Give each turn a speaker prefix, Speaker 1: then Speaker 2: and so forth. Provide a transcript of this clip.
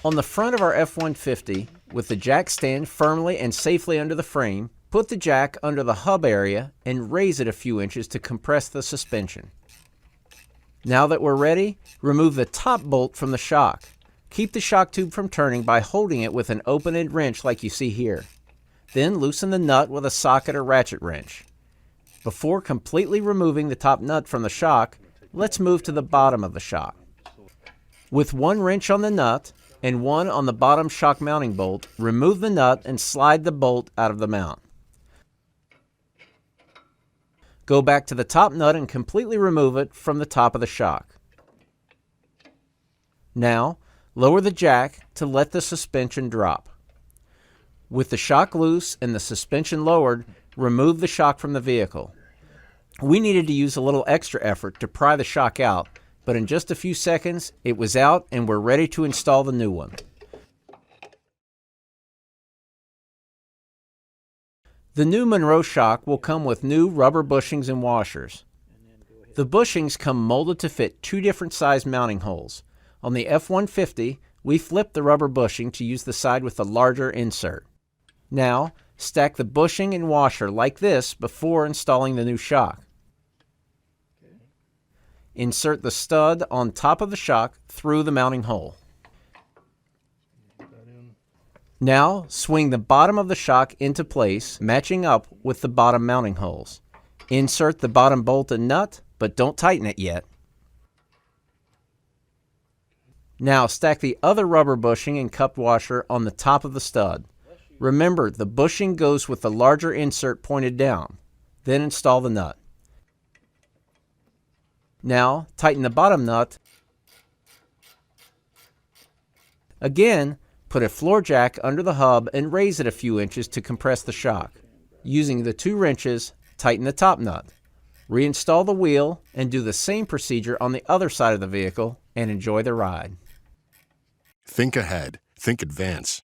Speaker 1: On the front of our F-150, with the jack stand firmly and safely under the frame, put the jack under the hub area and raise it a few inches to compress the suspension. Now that we're ready, remove the top bolt from the shock. Keep the shock tube from turning by holding it with an open-end wrench like you see here. Then loosen the nut with a socket or ratchet wrench. Before completely removing the top nut from the shock, let's move to the bottom of the shock. With one wrench on the nut and one on the bottom shock mounting bolt, remove the nut and slide the bolt out of the mount. Go back to the top nut and completely remove it from the top of the shock. Now, lower the jack to let the suspension drop. With the shock loose and the suspension lowered, remove the shock from the vehicle. We needed to use a little extra effort to pry the shock out, but in just a few seconds, it was out and we're ready to install the new one. The new Monroe shock will come with new rubber bushings and washers. The bushings come molded to fit two different size mounting holes. On the F-150, we flipped the rubber bushing to use the side with the larger insert. Now, stack the bushing and washer like this before installing the new shock. Insert the stud on top of the shock through the mounting hole. Now, swing the bottom of the shock into place, matching up with the bottom mounting holes. Insert the bottom bolt and nut, but don't tighten it yet. Now, stack the other rubber bushing and cup washer on the top of the stud. Remember, the bushing goes with the larger insert pointed down. Then install the nut. Now, tighten the bottom nut. Again, put a floor jack under the hub and raise it a few inches to compress the shock. Using the two wrenches, tighten the top nut. Reinstall the wheel and do the same procedure on the other side of the vehicle and enjoy the ride.
Speaker 2: Think ahead. Think advance.